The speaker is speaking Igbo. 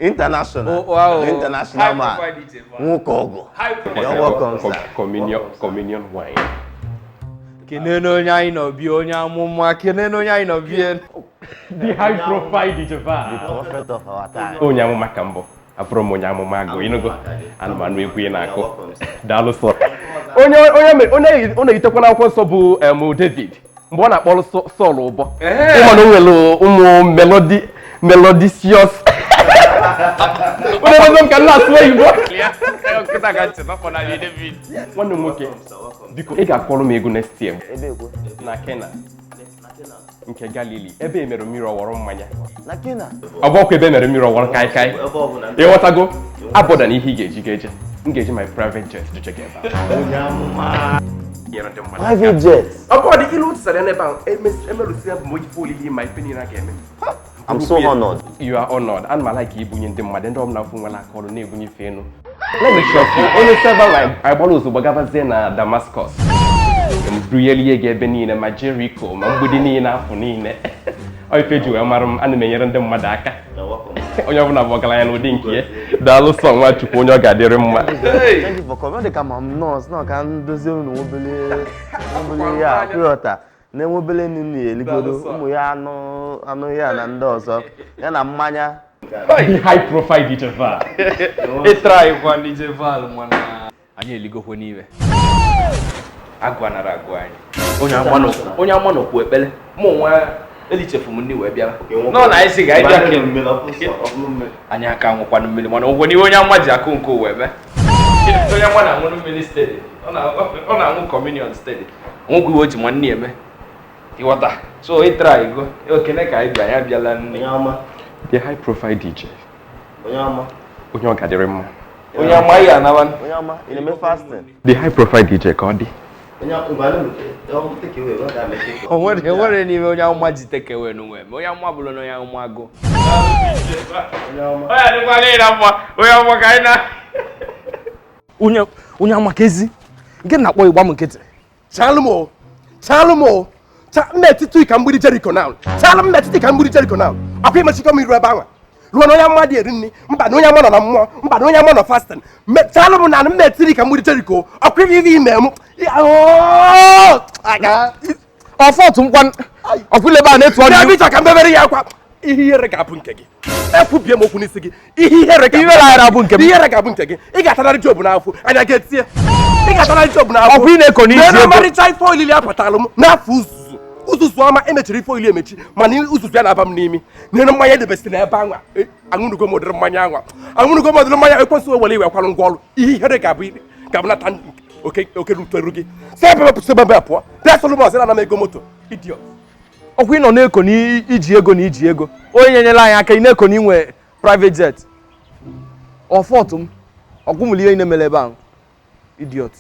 International. Oh, wow. International man. You're welcome, sir. Communion wine. Keneno nyai no bi onya mumma keneno nyai no bi. The high profile DJ The prophet of our time. Onya mumma kambo. Apro monya mumma go. You know go. And man we kwe na ako. Dalu so. Onya itekwa na akwụkwọ nsọ bụ David. Mgbe ọ na-akpọrọ Saul ụbọ. Ụmụ na nwere ụmụ melodicious. Ụmụ ka na-asụ Igbo. Kita ka nche na David. Nwanne m nwoke. Biko ị ga-akpọrọ m egwu next year. Na Kena. Nke Galilee. Ebe emere mmiri ọwọrọ mmanya. Na Kena. Ọ bụkwa ebe emere mmiri ọwọrọ kai. Ịghọtago? Abọda na ihe ị ga-eji ga-eje. M ga-eji my private jet jụche gị ebe a. Private jet? Ọ bụrụ dị ilu tụsara n'ebe ahụ emerụsị bụ oji olili ma ife niile ga-eme. I'm so honored. You are honored. And my like ibunye ndị mmadụ ndị ọbụla fụ nwere aka ọrụ na-ebunye ife enu. Let me shock you. Onye server I gbara ozugbo gabazie na Damascus. Mbuyeli ege ebe niile ma Jericho ma mgbidi niile afọ niile. Ọ ife ji wee mara m ana m enyere ndị mmadụ aka. Onye ọbụla bụ ọgaranya n'ụdị nke ya. Daalụ sọ Nwachukwu onye ọ ga-adịrị mma. Thank you for coming. Ọ dị ka ma m nọọsụ na ka ndozie unu obele ya kwụọta na enwebele nnu eligodo ụmụ ya anụ ya na ndị ọzọ ya na mmanya. The high profile DJ Val. Try kwa DJ Val mwana. Anyị eligokwe n'iwe. Agwa nara agwa anyị. Onye ama no kwu ekpele. Mụ nwa elichefu m ndị wee bịa. No na isi ga ịbịa ke. Anyị aka nwekwanụ mmiri mana ụgwọ n'iwe onye ama ji akụ nke wee mee. Onye ama na nwere mmiri steady. Ọ na-aṅụ communion steady. Nwekwu iwe o ji nwanne eme. Ịghọta. So try go. Okene ka anyị bịa ya bịala nne. The high profile DJ. Onye ọ ga-adịrị mma. Onye ama ya anaban. Onye ama ina fasting. The high profile DJ ka ọ dị. Onwere n'ime onye ama ji take away n'onwe m. Onye ama bụrụ na onye ama agụ. Onye ama ka anyị na. Onye ama kezi. Nke na-akpọ Igbo m nkịtị. Chalmo. Mmetiti ka mgbidi Jericho now. Mmetiti ka mgbidi Jericho now. Akwa imechikọ m iru ebe ahụ. Ruo na onye ama dị eri nri, mba na onye ama nọ na mmụọ, mba na onye ama nọ fasting. Chalmo na mmetiti ka mgbidi Jericho. Akwa ivi ime m. Ọfọtụ nkwan. Ọkwụlebe a na-etu ọdụ. Bịa ka mbebere ya akwa. Ihe ihere ga-abụ nke gị. Ekwubie m okwu n'isi gị. Ihe ihere ga-abụ nke m. Ihe ihere ga-abụ nke gị. Ị ga-atanarị Job n'afọ. Anya ga-etie. Ị ga-atanarị Job n'afọ. Ọkwa ị na-eko n'isi ego. Na ọmarịcha ife olili apụtalụ m n'afọ uzuzu ọma emechiri ife olili emechi mana uzuzu ya na-aba m n'imi. Nene mmanya edebesịrị n'ebe ahụ. Aṅụnugo m ụdịrị mmanya ahụ. Aṅụnugo m ụdịrị mmanya ekwesịghị ewere iwe kwalụ ngwa ọrụ. Ihe ihere ga-abụ nata oke ruteru gị. Sebebe pụọ. Bịa Solomon sị na m ego moto. Idiot. Ọkwa ị nọ na-eko n'iji ego na iji ego. Onye nyenyela anyị aka ị na-eko n'inwe private jet. Ọfọtụ m. Ọgwụmụli ihe ị na-emele ebe ahụ. Idiot.